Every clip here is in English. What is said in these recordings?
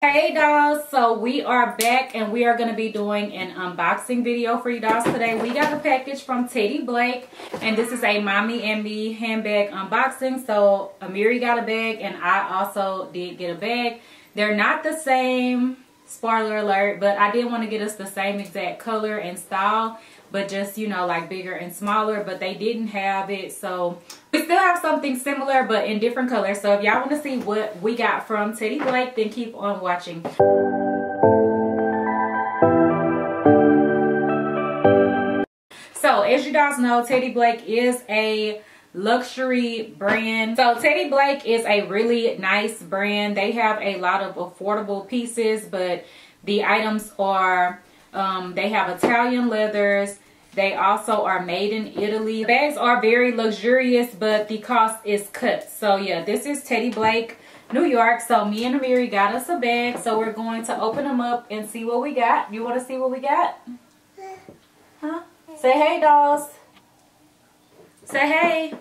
Hey dolls, so we are back and we are going to be doing an unboxing video for you dolls today. We got a package from Teddy Blake and this is a mommy and me handbag unboxing. So Amiri got a bag and I also did get a bag. They're not the same, spoiler alert, but I did want to get us the same exact color and style, but just, you know, like bigger and smaller, but they didn't have it. So we still have something similar, but in different colors. So if y'all want to see what we got from Teddy Blake, then keep on watching. So as you guys know, Teddy Blake is a luxury brand. So Teddy Blake is a really nice brand. They have a lot of affordable pieces, but the items are they have Italian leathers. They also are made in Italy. The bags are very luxurious, but the cost is cut. So yeah, this is Teddy Blake, New York. So me and Amiri got us a bag. So we're going to open them up and see what we got. You want to see what we got? Huh? Say hey, dolls. Say hey.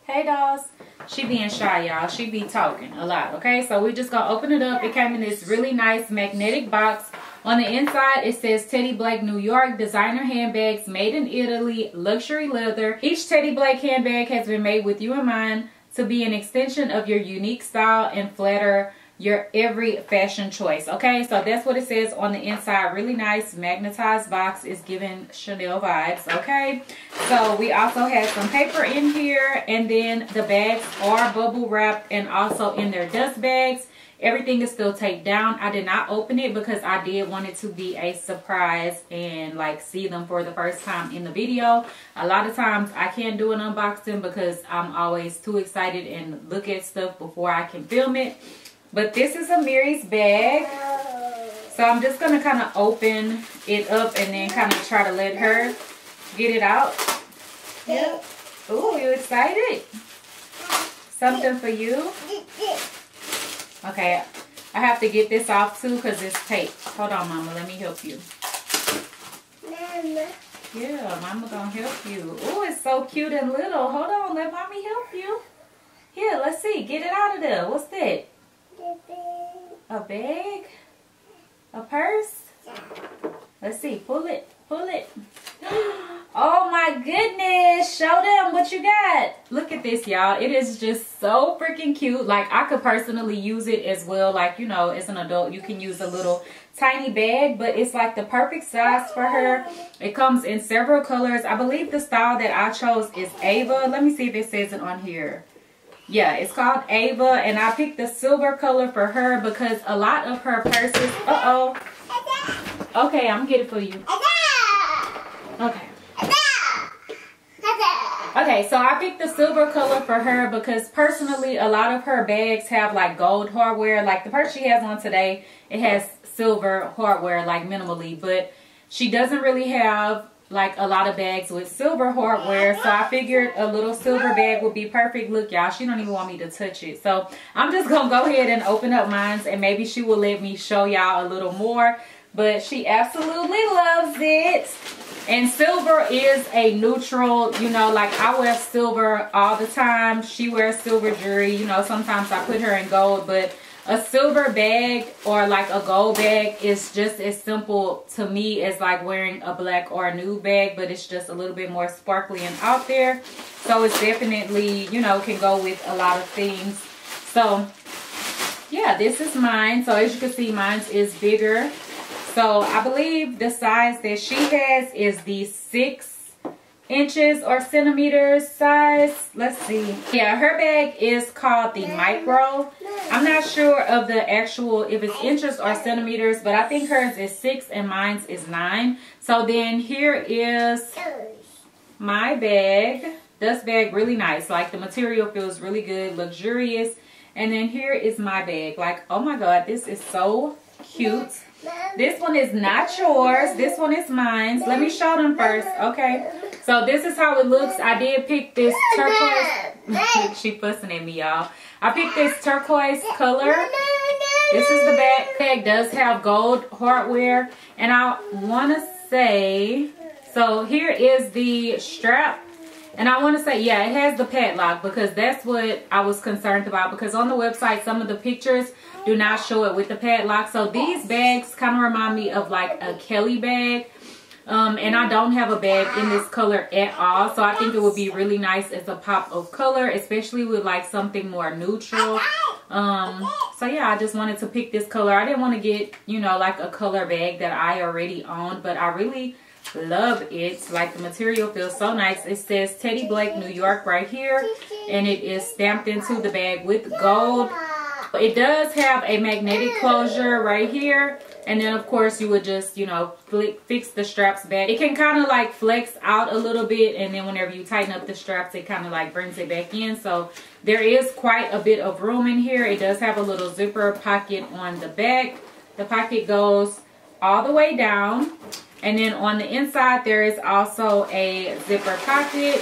Hey, dolls. She being shy, y'all. She be talking a lot, okay? So we just gonna open it up. It came in this really nice magnetic box. On the inside, it says Teddy Blake, New York, designer handbags made in Italy, luxury leather. Each Teddy Blake handbag has been made with you in mind to be an extension of your unique style and flatter your every fashion choice. Okay, so that's what it says on the inside. Really nice magnetized box. Is giving Chanel vibes. Okay, so we also have some paper in here, and then the bags are bubble wrapped and also in their dust bags. Everything is still taped down. I did not open it because I did want it to be a surprise and like see them for the first time in the video. A lot of times I can't do an unboxing because I'm always too excited and look at stuff before I can film it. But this is Amiri's bag. So I'm just going to kind of open it up and then kind of try to let her get it out. Yep. Ooh, you excited? Something for you? Okay, I have to get this off too because it's taped. Hold on, Mama. Let me help you. Mama. Yeah, Mama gonna help you. Oh, it's so cute and little. Hold on, let Mommy help you. Here, let's see. Get it out of there. What's that? A bag? A purse? Let's see. Pull it. Pull it. Oh my goodness. Show them what you got. Look at this, y'all. It is just so freaking cute. Like, I could personally use it as well. Like, you know, as an adult, you can use a little tiny bag, but it's like the perfect size for her. It comes in several colors. I believe the style that I chose is Ava. Let me see if it says it on here. Yeah, it's called Ava, and I picked the silver color for her because a lot of her purses... Uh-oh. Okay, I'm gonna get it for you. Okay. Okay, so I picked the silver color for her because personally a lot of her bags have like gold hardware. Like the purse she has on today, it has silver hardware, like minimally, but she doesn't really have like a lot of bags with silver hardware. So I figured a little silver bag would be perfect. Look, y'all, she don't even want me to touch it. So I'm just gonna go ahead and open up mine, and maybe she will let me show y'all a little more. But she absolutely loves it. And silver is a neutral, you know, like I wear silver all the time. She wears silver jewelry. You know, sometimes I put her in gold, but a silver bag or like a gold bag is just as simple to me as like wearing a black or a nude bag, but it's just a little bit more sparkly and out there. So it's definitely, you know, can go with a lot of things. So yeah, this is mine. So as you can see, mine is bigger. So I believe the size that she has is the 6 inches or centimeters size. Let's see. Yeah, her bag is called the micro. I'm not sure of the actual, if it's inches or centimeters, but I think hers is 6 and mine's is 9. So then here is my bag. This bag, really nice. Like the material feels really good, luxurious. And then here is my bag. Like, oh my God, this is so cute. This one is not yours. This one is mine. Let me show them first. Okay. So this is how it looks. I did pick this turquoise. She fussing at me, y'all. I picked this turquoise color. This is the back. Bag does have gold hardware. And I want to say, so here is the strap. And I want to say, yeah, it has the padlock, because that's what I was concerned about, because on the website some of the pictures do not show it with the padlock. So these bags kind of remind me of like a Kelly bag. And I don't have a bag in this color at all, so I think it would be really nice as a pop of color, especially with like something more neutral. So yeah, I just wanted to pick this color. I didn't want to get, you know, like a color bag that I already owned, but I really love it. Like, the material feels so nice. It says Teddy Blake, New York right here, and it is stamped into the bag with gold. It does have a magnetic closure right here, and then of course you would just, you know, fix the straps back. It can kind of like flex out a little bit, and then whenever you tighten up the straps, it kind of like brings it back in. So there is quite a bit of room in here. It does have a little zipper pocket on the back. The pocket goes all the way down, and then on the inside there is also a zipper pocket.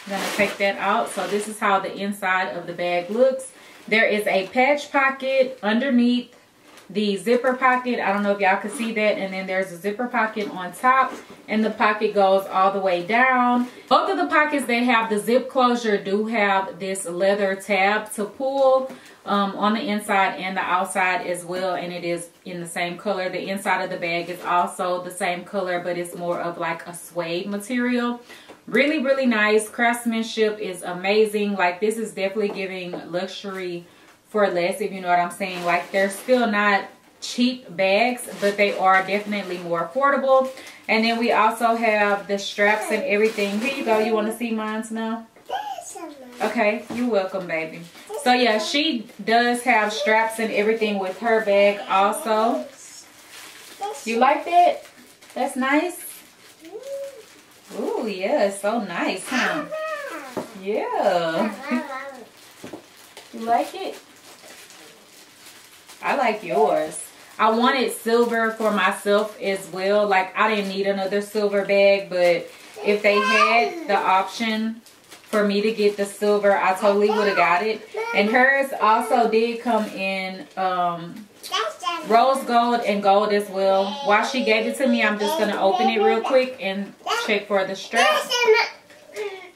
I'm gonna take that out. So this is how the inside of the bag looks. There is a patch pocket underneath the zipper pocket. I don't know if y'all can see that. And then there's a zipper pocket on top, and the pocket goes all the way down. Both of the pockets that have the zip closure do have this leather tab to pull on the inside and the outside as well, and it is in the same color. The inside of the bag is also the same color, but it's more of like a suede material. Really, really nice. Craftsmanship is amazing. Like, this is definitely giving luxury for less, if you know what I'm saying. Like, they're still not cheap bags, but they are definitely more affordable. And then we also have the straps and everything. Here you go. You want to see mine now? Okay, you're welcome, baby. So yeah, she does have straps and everything with her bag also. You like that? That's nice. Ooh, yeah, it's so nice, huh? Yeah. You like it? I like yours. I wanted silver for myself as well. Like, I didn't need another silver bag, but if they had the option for me to get the silver, I totally would have got it. And hers also did come in rose gold and gold as well. While she gave it to me, I'm just gonna open it real quick and check for the strap.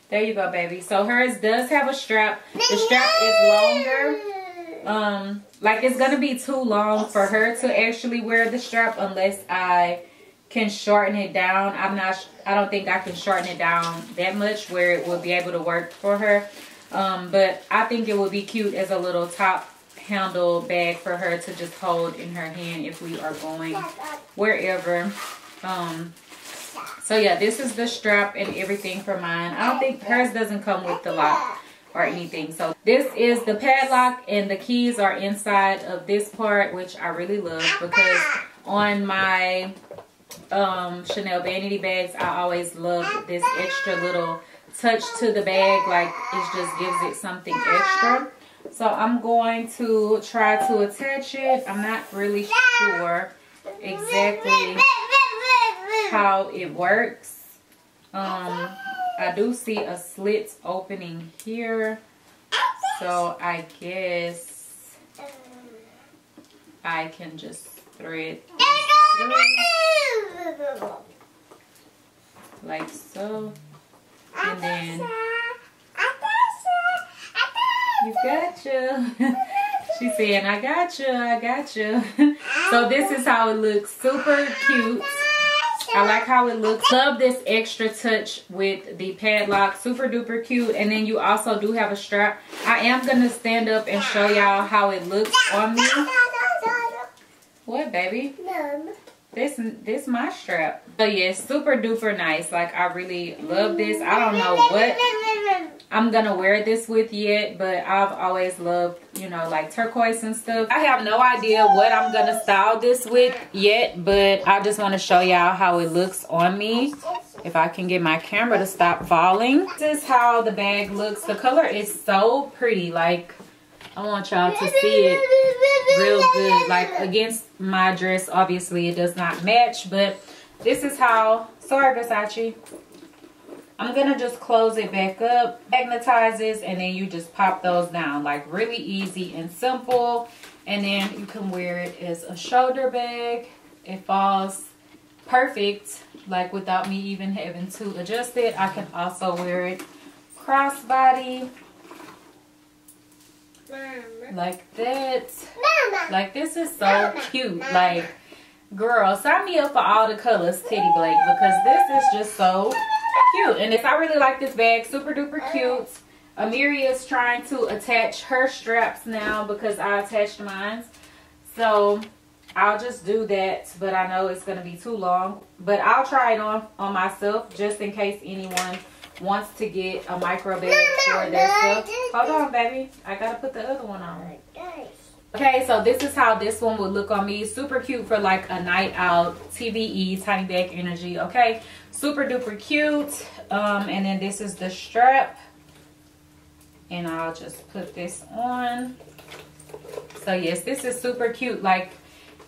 There you go, baby. So hers does have a strap. The strap is longer. Like, it's gonna be too long for her to actually wear the strap unless I can shorten it down. I don't think I can shorten it down that much where it will be able to work for her. But I think it would be cute as a little top handle bag for her to just hold in her hand if we are going wherever. So yeah, this is the strap and everything for mine. I don't think hers doesn't come with the lock or anything. So this is the padlock, and the keys are inside of this part, which I really love, because on my Chanel vanity bags, I always love this extra little touch to the bag. Like, it just gives it something extra. So I'm going to try to attach it. I'm not really sure exactly how it works. I do see a slit opening here, so I guess I can just thread through like so, and then you gotcha. She's saying, I gotcha, I gotcha. So this is how it looks. Super cute. I like how it looks. Love this extra touch with the padlock. Super duper cute. And then you also do have a strap. I am going to stand up and show y'all how it looks on me. What, baby? This my strap. So yeah, super duper nice. Like, I really love this. I don't know what I'm gonna wear this with yet, but I've always loved, you know, like turquoise and stuff. I have no idea what I'm gonna style this with yet, but I just want to show y'all how it looks on me. If I can get my camera to stop falling. This is how the bag looks. The color is so pretty. Like, I want y'all to see it real good. Like, against my dress, obviously it does not match, but this is how. Sorry, Versace. I'm gonna just close it back up, magnetizes, and then you just pop those down. Like, really easy and simple. And then you can wear it as a shoulder bag. It falls perfect like without me even having to adjust it. I can also wear it crossbody like that. Like, this is so cute. Like, girl, sign me up for all the colors, Teddy Blake, because this is just so cute. And I really like this bag. Super duper cute. Amiri is trying to attach her straps now because I attached mine. So I'll just do that, but I know it's going to be too long. But I'll try it on myself just in case anyone wants to get a micro bag for their stuff. Hold on, baby. I got to put the other one on. Okay, so this is how this one would look on me. Super cute for like a night out. TBE, tiny bag energy. Okay, super duper cute. And then this is the strap. And I'll just put this on. So yes, this is super cute. Like,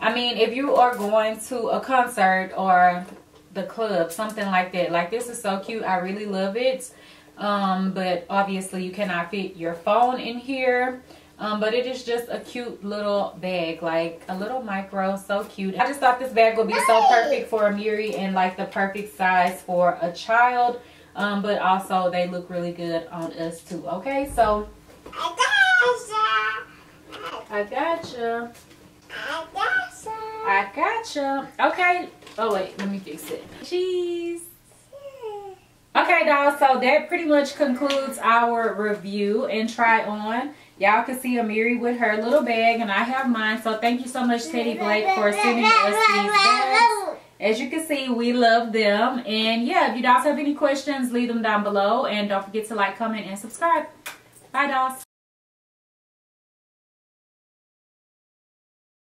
I mean, if you are going to a concert or the club, something like that, like, this is so cute. I really love it. But obviously you cannot fit your phone in here. But it is just a cute little bag, like a little micro, so cute. I just thought this bag would be so perfect for Amiri and like the perfect size for a child. But also they look really good on us too. Okay, so I gotcha. Okay. Oh wait, let me fix it. Cheese. Okay, dolls, so that pretty much concludes our review and try on. Y'all can see Amiri with her little bag, and I have mine. So thank you so much, Teddy Blake, for sending us these bags. As you can see, we love them. And yeah, if you guys have any questions, leave them down below. And don't forget to like, comment, and subscribe. Bye, dolls.